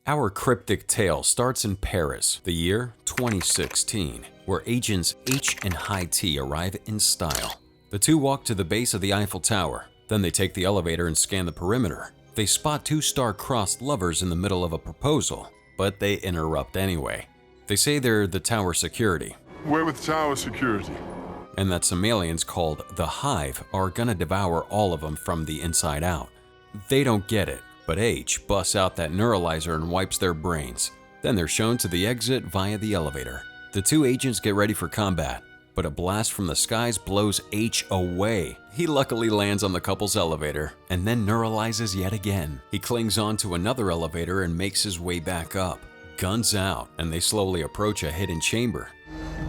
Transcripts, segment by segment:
Our cryptic tale starts in Paris, the year 2016, where agents H and High T arrive in style. The two walk to the base of the Eiffel Tower. Then they take the elevator and scan the perimeter. They spot two star-crossed lovers in the middle of a proposal, but they interrupt anyway. They say they're the tower security, We're with tower security. and that some aliens called the Hive are gonna devour all of them from the inside out. They don't get it, but H busts out that neuralizer and wipes their brains. Then they're shown to the exit via the elevator. The two agents get ready for combat, but a blast from the skies blows H away. He luckily lands on the couple's elevator and then neuralizes yet again. He clings on to another elevator and makes his way back up. Guns out, and they slowly approach a hidden chamber.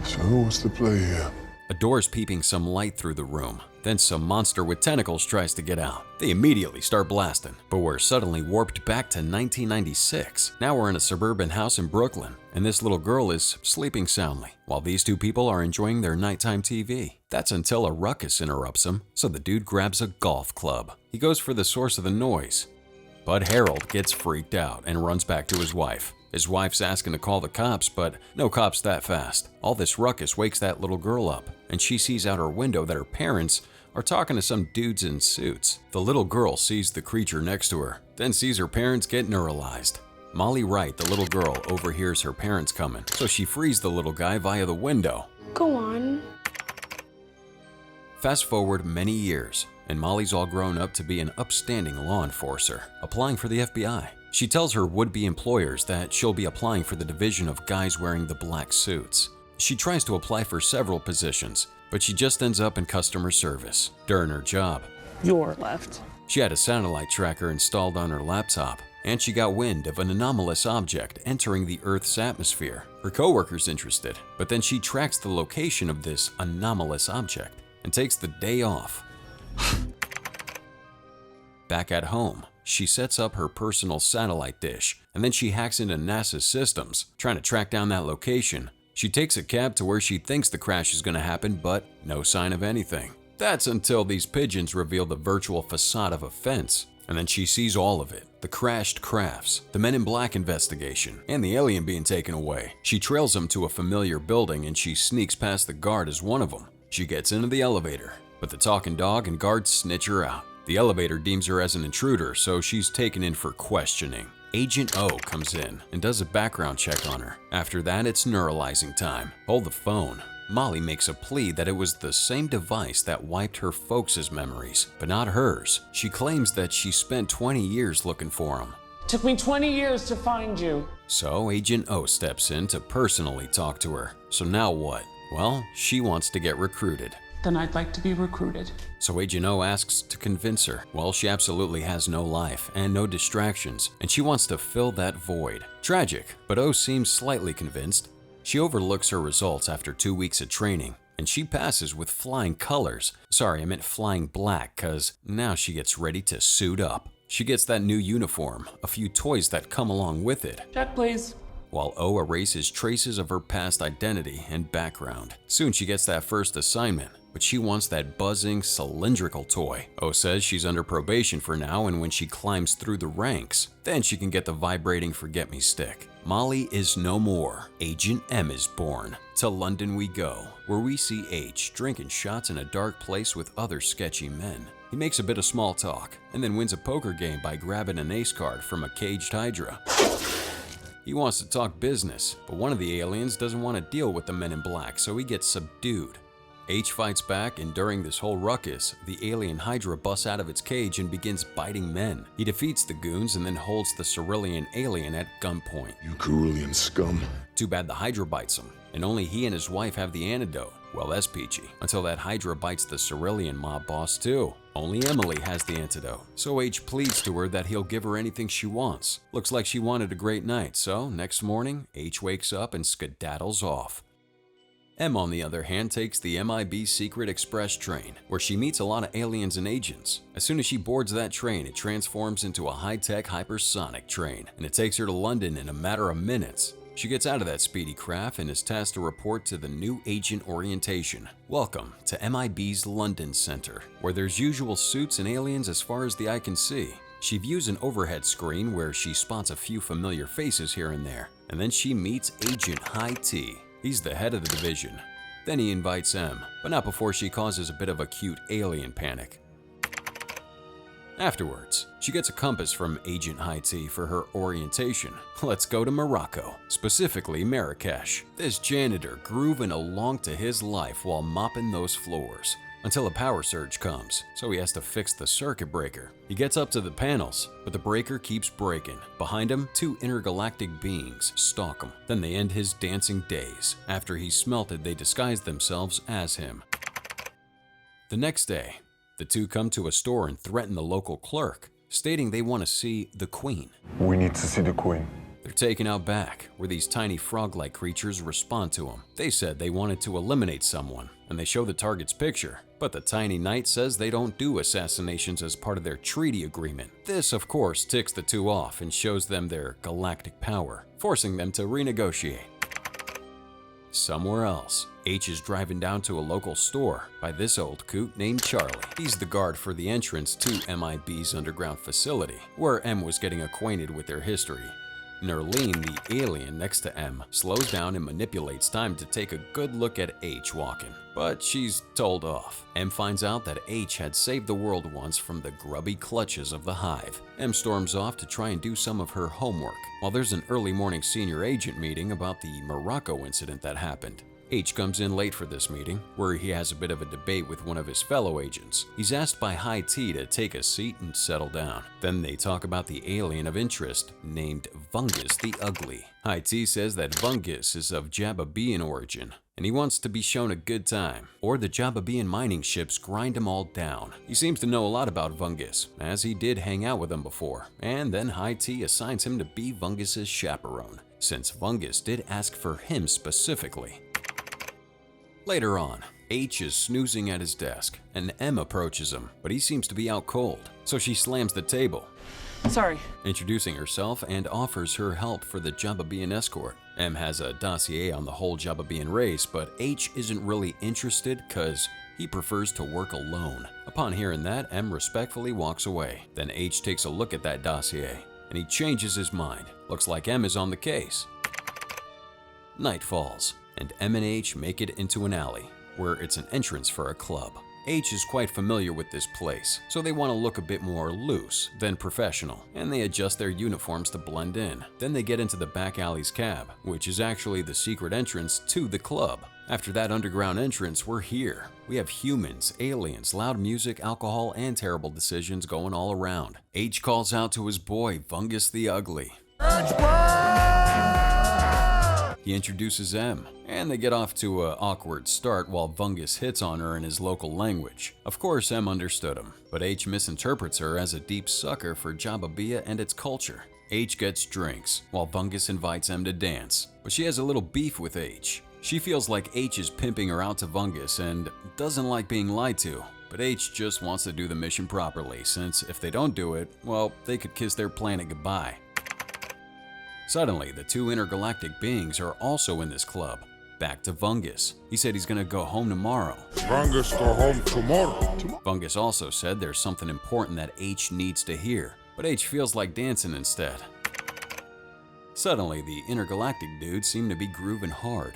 So what's the play here? A door's peeping some light through the room. Then some monster with tentacles tries to get out. They immediately start blasting, but we're suddenly warped back to 1996. Now we're in a suburban house in Brooklyn, and this little girl is sleeping soundly, while these two people are enjoying their nighttime TV. That's until a ruckus interrupts them, so the dude grabs a golf club. He goes for the source of the noise. But Harold gets freaked out and runs back to his wife. His wife's asking to call the cops, but no cops that fast. All this ruckus wakes that little girl up, and she sees out her window that her parents are talking to some dudes in suits. The little girl sees the creature next to her, then sees her parents get neuralized. Molly Wright, the little girl, overhears her parents coming, so she frees the little guy via the window. Go on. Fast forward many years, and Molly's all grown up to be an upstanding law enforcer, applying for the FBI. She tells her would-be employers that she'll be applying for the division of guys wearing the black suits. She tries to apply for several positions, but she just ends up in customer service. During her job, Your left. she had a satellite tracker installed on her laptop, and she got wind of an anomalous object entering the Earth's atmosphere. Her coworker's interested, but then she tracks the location of this anomalous object and takes the day off. Back at home, she sets up her personal satellite dish, and then she hacks into NASA's systems, trying to track down that location. She takes a cab to where she thinks the crash is going to happen, but no sign of anything. That's until these pigeons reveal the virtual facade of a fence, and then she sees all of it. The crashed crafts, the Men in Black investigation, and the alien being taken away. She trails them to a familiar building, and she sneaks past the guard as one of them. She gets into the elevator, but the talking dog and guards snitch her out. The elevator deems her as an intruder, so she's taken in for questioning. Agent O comes in and does a background check on her. After that, it's neuralizing time. Hold the phone. Molly makes a plea that it was the same device that wiped her folks' memories, but not hers. She claims that she spent 20 years looking for them. Took me 20 years to find you. So Agent O steps in to personally talk to her. So now what? Well, she wants to get recruited. Then I'd like to be recruited. So Agent O asks to convince her. Well, she absolutely has no life and no distractions, and she wants to fill that void. Tragic, but O seems slightly convinced. She overlooks her results after 2 weeks of training, and she passes with flying colors. Sorry, I meant flying black, cause now she gets ready to suit up. She gets that new uniform, a few toys that come along with it, Check, please. while O erases traces of her past identity and background. Soon she gets that first assignment, but she wants that buzzing, cylindrical toy. O says she's under probation for now, and when she climbs through the ranks, then she can get the vibrating forget-me-stick. Molly is no more. Agent M is born. To London we go, where we see H drinking shots in a dark place with other sketchy men. He makes a bit of small talk, and then wins a poker game by grabbing an ace card from a caged hydra. He wants to talk business, but one of the aliens doesn't want to deal with the Men in Black, so he gets subdued. H fights back, and during this whole ruckus, the alien Hydra busts out of its cage and begins biting men. He defeats the goons and then holds the Cerulean alien at gunpoint. You Carulian scum. Too bad the Hydra bites him, and only he and his wife have the antidote. Well, that's peachy, until that Hydra bites the Cerulean mob boss too. Only Emily has the antidote, so H pleads to her that he'll give her anything she wants. Looks like she wanted a great night, so next morning, H wakes up and skedaddles off. M, on the other hand, takes the MIB Secret Express train, where she meets a lot of aliens and agents. As soon as she boards that train, it transforms into a high-tech hypersonic train, and it takes her to London in a matter of minutes. She gets out of that speedy craft and is tasked to report to the new agent orientation. Welcome to MIB's London Center, where there's usual suits and aliens as far as the eye can see. She views an overhead screen where she spots a few familiar faces here and there, and then she meets Agent High T. He's the head of the division. Then he invites M, but not before she causes a bit of a cute alien panic. Afterwards, she gets a compass from Agent High T for her orientation. Let's go to Morocco, specifically Marrakesh. This janitor grooving along to his life while mopping those floors, until a power surge comes, so he has to fix the circuit breaker. He gets up to the panels, but the breaker keeps breaking. Behind him, two intergalactic beings stalk him. Then they end his dancing days. After he's smelted, they disguise themselves as him. The next day, the two come to a store and threaten the local clerk, stating they want to see the Queen. We need to see the Queen. They're taken out back, where these tiny frog-like creatures respond to them. They said they wanted to eliminate someone, and they show the target's picture. But the tiny knight says they don't do assassinations as part of their treaty agreement. This, of course, ticks the two off and shows them their galactic power, forcing them to renegotiate. Somewhere else, H is driving down to a local store by this old coot named Charlie. He's the guard for the entrance to MIB's underground facility, where M was getting acquainted with their history. Nerline, the alien next to M, slows down and manipulates time to take a good look at H walking, but she's told off. M finds out that H had saved the world once from the grubby clutches of the Hive. M storms off to try and do some of her homework, while there's an early morning senior agent meeting about the Morocco incident that happened. H comes in late for this meeting, where he has a bit of a debate with one of his fellow agents. He's asked by High T to take a seat and settle down. Then they talk about the alien of interest named Fungus the Ugly. High T says that Fungus is of Jababean origin, and he wants to be shown a good time, or the Jababean mining ships grind him all down. He seems to know a lot about Fungus, as he did hang out with him before, and then High T assigns him to be Fungus's chaperone, since Fungus did ask for him specifically. Later on, H is snoozing at his desk, and M approaches him, but he seems to be out cold, so she slams the table, Sorry. introducing herself and offers her help for the Jababean escort. M has a dossier on the whole Jababean race, but H isn't really interested cause he prefers to work alone. Upon hearing that, M respectfully walks away. Then H takes a look at that dossier, and he changes his mind. Looks like M is on the case. Night falls, and M and H make it into an alley, where it's an entrance for a club. H is quite familiar with this place, so they want to look a bit more loose than professional, and they adjust their uniforms to blend in. Then they get into the back alley's cab, which is actually the secret entrance to the club. After that underground entrance, we're here. We have humans, aliens, loud music, alcohol, and terrible decisions going all around. H calls out to his boy, Fungus the Ugly. He introduces M, and they get off to an awkward start while Fungus hits on her in his local language. Of course, M understood him, but H misinterprets her as a deep sucker for Jababia and its culture. H gets drinks, while Fungus invites M to dance, but she has a little beef with H. She feels like H is pimping her out to Fungus and doesn't like being lied to, but H just wants to do the mission properly, since if they don't do it, well, they could kiss their planet goodbye. Suddenly, the two intergalactic beings are also in this club. Back to Fungus. He said he's gonna go home tomorrow. Fungus go home tomorrow. Fungus also said there's something important that H needs to hear, but H feels like dancing instead. Suddenly, the intergalactic dudes seem to be grooving hard.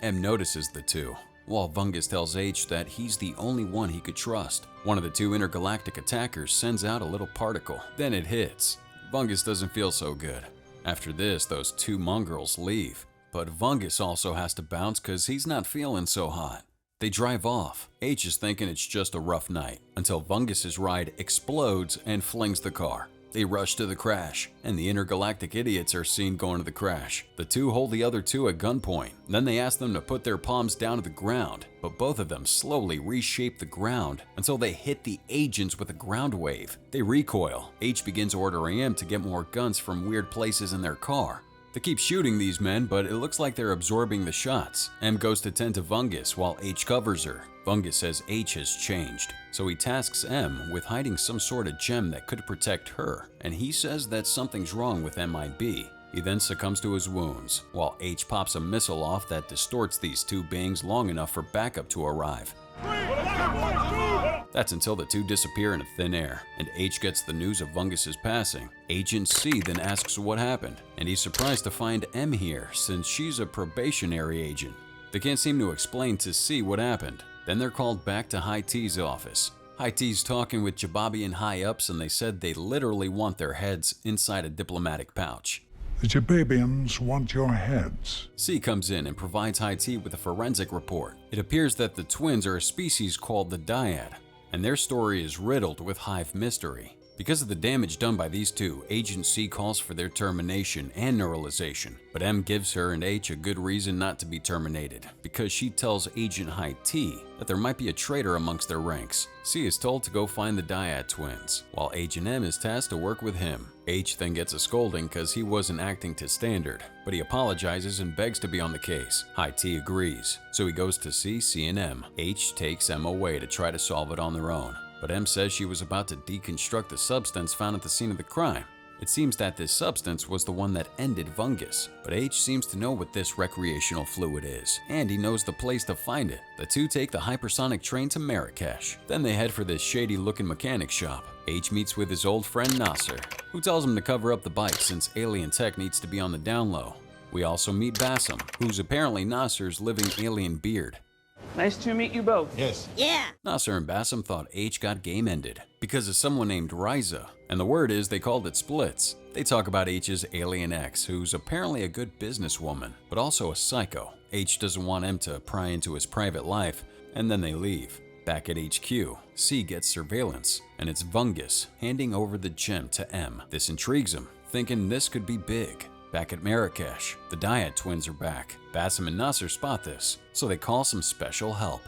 M notices the two, while Fungus tells H that he's the only one he could trust. One of the two intergalactic attackers sends out a little particle. Then it hits. Fungus doesn't feel so good. After this, those two mongrels leave, but Fungus also has to bounce cause he's not feeling so hot. They drive off. H is thinking it's just a rough night, until Fungus's ride explodes and flings the car. They rush to the crash, and the intergalactic idiots are seen going to the crash. The two hold the other two at gunpoint. Then they ask them to put their palms down to the ground, but both of them slowly reshape the ground until they hit the agents with a ground wave. They recoil. H begins ordering M to get more guns from weird places in their car. They keep shooting these men, but it looks like they're absorbing the shots. M goes to tend to Fungus while H covers her. Fungus says H has changed, so he tasks M with hiding some sort of gem that could protect her, and he says that something's wrong with MIB. He then succumbs to his wounds, while H pops a missile off that distorts these two beings long enough for backup to arrive. That's until the two disappear into thin air, and H gets the news of Fungus's passing. Agent C then asks what happened, and he's surprised to find M here since she's a probationary agent. They can't seem to explain to C what happened. Then they're called back to High T's office. High T's talking with Jababian high-ups, and they said they literally want their heads inside a diplomatic pouch. The Jababians want your heads. C comes in and provides High T with a forensic report. It appears that the twins are a species called the dyad, and their story is riddled with hive mystery. Because of the damage done by these two, Agent C calls for their termination and neuralization, but M gives her and H a good reason not to be terminated, because she tells Agent High T that there might be a traitor amongst their ranks. C is told to go find the dyad twins, while Agent M is tasked to work with him. H then gets a scolding because he wasn't acting to standard, but he apologizes and begs to be on the case. High T agrees, so he goes to see C and M. H takes M away to try to solve it on their own, but M says she was about to deconstruct the substance found at the scene of the crime. It seems that this substance was the one that ended Fungus, but H seems to know what this recreational fluid is, and he knows the place to find it. The two take the hypersonic train to Marrakesh. Then they head for this shady-looking mechanic shop. H meets with his old friend Nasser, who tells him to cover up the bike since alien tech needs to be on the down low. We also meet Bassem, who's apparently Nasser's living alien beard. Nice to meet you both. Yes. Yeah. Nasser and Bassem thought H got game ended because of someone named Riza, and the word is they called it splits. They talk about H's alien ex, who's apparently a good businesswoman, but also a psycho. H doesn't want M to pry into his private life, and then they leave. Back at HQ, C gets surveillance, and it's Fungus handing over the gem to M. This intrigues him, thinking this could be big. Back at Marrakesh, the dyad twins are back. Bassem and Nasser spot this, so they call some special help.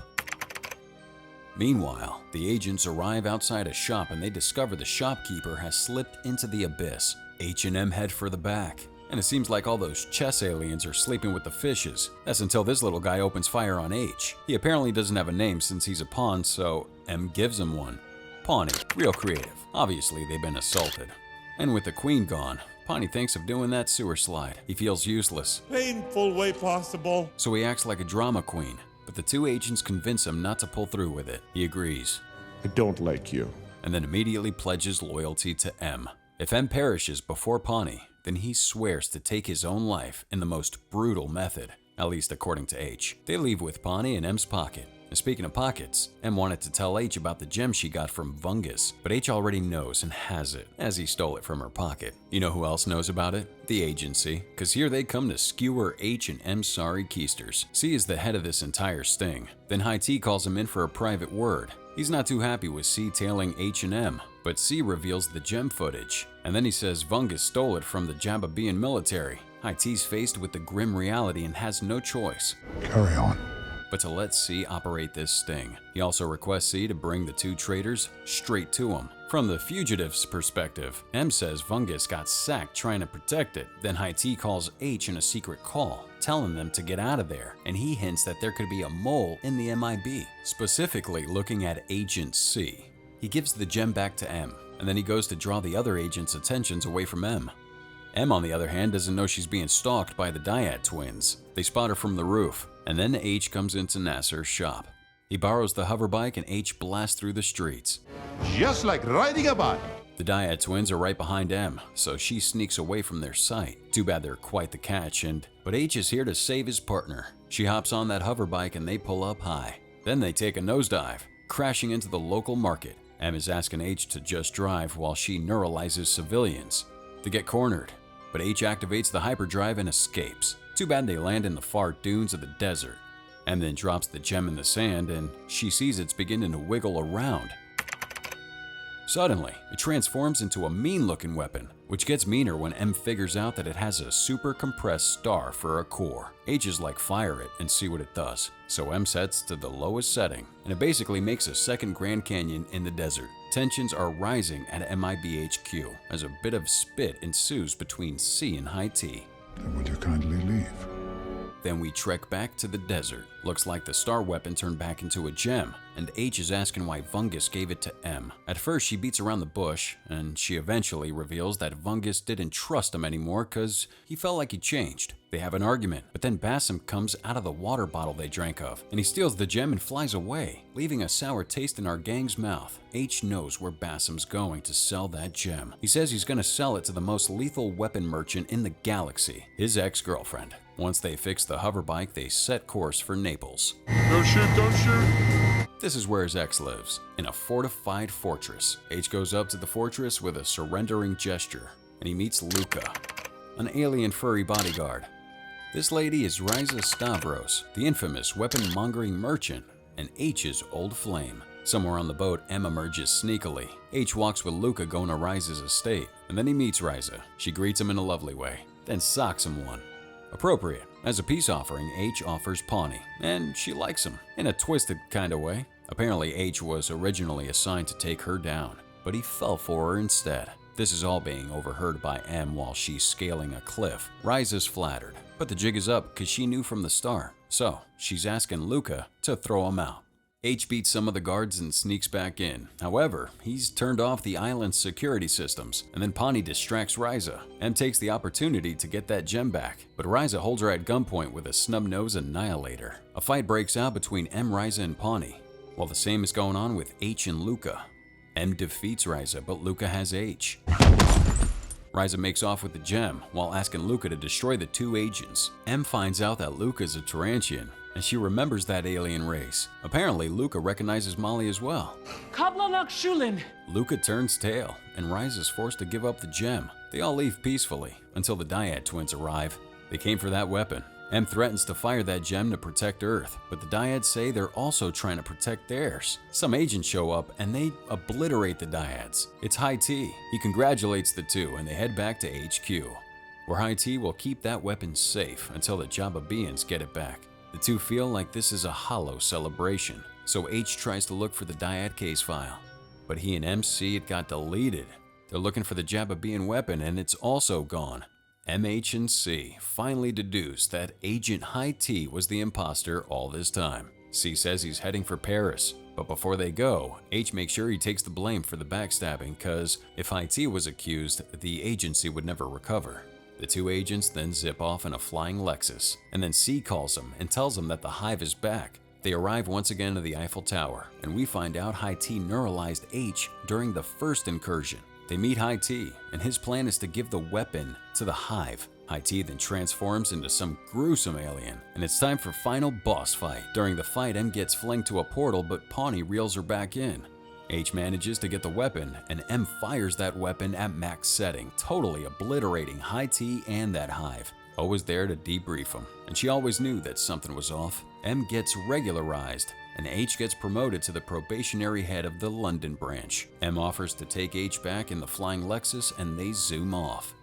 Meanwhile, the agents arrive outside a shop and they discover the shopkeeper has slipped into the abyss. H and M head for the back, and it seems like all those chess aliens are sleeping with the fishes. That's until this little guy opens fire on H. He apparently doesn't have a name since he's a pawn, so M gives him one. Pawnee, real creative. Obviously, they've been assaulted. And with the queen gone, Pawnee thinks of doing that sewer slide. He feels useless, Painful way possible. so he acts like a drama queen. But the two agents convince him not to pull through with it. He agrees, I don't like you. and then immediately pledges loyalty to M. If M perishes before Pawnee, then he swears to take his own life in the most brutal method, at least according to H. They leave with Pawnee in M's pocket. And speaking of pockets, M wanted to tell H about the gem she got from Fungus, but H already knows and has it, as he stole it from her pocket. You know who else knows about it? The agency, cause here they come to skewer H and M's sorry keisters. C is the head of this entire sting. Then High T calls him in for a private word. He's not too happy with C tailing H and M, but C reveals the gem footage, and then he says Fungus stole it from the Jababian military. High T's faced with the grim reality and has no choice Carry on. but to let C operate this sting. He also requests C to bring the two traitors straight to him. From the fugitive's perspective, M says Fungus got sacked trying to protect it. Then High T calls H in a secret call, telling them to get out of there, and he hints that there could be a mole in the MIB, specifically looking at Agent C. He gives the gem back to M, and then he goes to draw the other agents' attentions away from M. M, on the other hand, doesn't know she's being stalked by the dyad twins. They spot her from the roof, and then H comes into Nasser's shop. He borrows the hoverbike and H blasts through the streets. Just like riding a bike. The dyad twins are right behind M, so she sneaks away from their sight. Too bad they're quite the catch, but H is here to save his partner. She hops on that hoverbike and they pull up high. Then they take a nosedive, crashing into the local market. M is asking H to just drive while she neuralizes civilians. They get cornered, but H activates the hyperdrive and escapes. Too bad they land in the far dunes of the desert. M then drops the gem in the sand and she sees it's beginning to wiggle around. Suddenly, it transforms into a mean-looking weapon, which gets meaner when M figures out that it has a super compressed star for a core. H is like, fire it and see what it does. So M sets to the lowest setting, and it basically makes a second Grand Canyon in the desert. Tensions are rising at MIB HQ as a bit of spit ensues between C and High T. Then would you kindly leave? Then we trek back to the desert. Looks like the star weapon turned back into a gem, and H is asking why Fungus gave it to M. At first, she beats around the bush, and she eventually reveals that Fungus didn't trust him anymore because he felt like he changed. They have an argument, but then Bassem comes out of the water bottle they drank of, and he steals the gem and flies away, leaving a sour taste in our gang's mouth. H knows where Bassem's going to sell that gem. He says he's going to sell it to the most lethal weapon merchant in the galaxy, his ex-girlfriend. Once they fix the hoverbike, they set course for Naples. Don't shoot, don't shoot. This is where his ex lives, in a fortified fortress. H goes up to the fortress with a surrendering gesture, and he meets Luca, an alien furry bodyguard. This lady is Riza Stavros, the infamous weapon-mongering merchant, and H's old flame. Somewhere on the boat, M emerges sneakily. H walks with Luca going to Riza's estate, and then he meets Riza. She greets him in a lovely way, then socks him one. Appropriate. As a peace offering, H offers Pawnee, and she likes him, in a twisted kind of way. Apparently, H was originally assigned to take her down, but he fell for her instead. This is all being overheard by M while she's scaling a cliff. Riza's flattered, but the jig is up because she knew from the start, so she's asking Luca to throw him out. H beats some of the guards and sneaks back in. However, he's turned off the island's security systems, and then Pawnee distracts Riza. M takes the opportunity to get that gem back, but Riza holds her at gunpoint with a snub-nose annihilator. A fight breaks out between M, Riza, and Pawnee, while the same is going on with H and Luca. M defeats Riza, but Luca has H. Riza makes off with the gem while asking Luca to destroy the two agents. M finds out that Luca is a Tarantian, and she remembers that alien race. Apparently, Luca recognizes Molly as well. Kablanak Shulin. Luca turns tail, and Riza is forced to give up the gem. They all leave peacefully until the Dyad twins arrive. They came for that weapon. M threatens to fire that gem to protect Earth, but the Dyads say they're also trying to protect theirs. Some agents show up and they obliterate the Dyads. It's High T. He congratulates the two and they head back to HQ, where High T will keep that weapon safe until the Jababeans get it back. The two feel like this is a hollow celebration, so H tries to look for the Dyad case file, but he and M see it got deleted. They're looking for the Jababean weapon and it's also gone. M, H, and C finally deduce that Agent High T was the imposter all this time. C says he's heading for Paris, but before they go, H makes sure he takes the blame for the backstabbing cause if High T was accused, the agency would never recover. The two agents then zip off in a flying Lexus, and then C calls him and tells him that the Hive is back. They arrive once again to the Eiffel Tower, and we find out High T neuralized H during the first incursion. They meet High T, and his plan is to give the weapon to the Hive. High T then transforms into some gruesome alien, and it's time for final boss fight. During the fight, M gets flinged to a portal, but Pawnee reels her back in. H manages to get the weapon, and M fires that weapon at max setting, totally obliterating High T and that Hive. O was there to debrief him, and she always knew that something was off. M gets regularized, and H gets promoted to the probationary head of the London branch. M offers to take H back in the flying Lexus and they zoom off.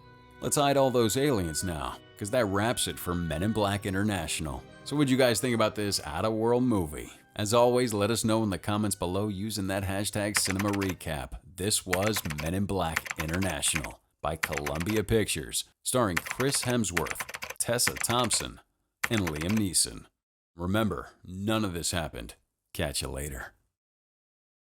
Let's hide all those aliens now, because that wraps it for Men in Black International. So what'd you guys think about this out-of-world movie? As always, let us know in the comments below using that hashtag #CinemaRecap. This was Men in Black International by Columbia Pictures, starring Chris Hemsworth, Tessa Thompson, and Liam Neeson. Remember, none of this happened. Catch you later.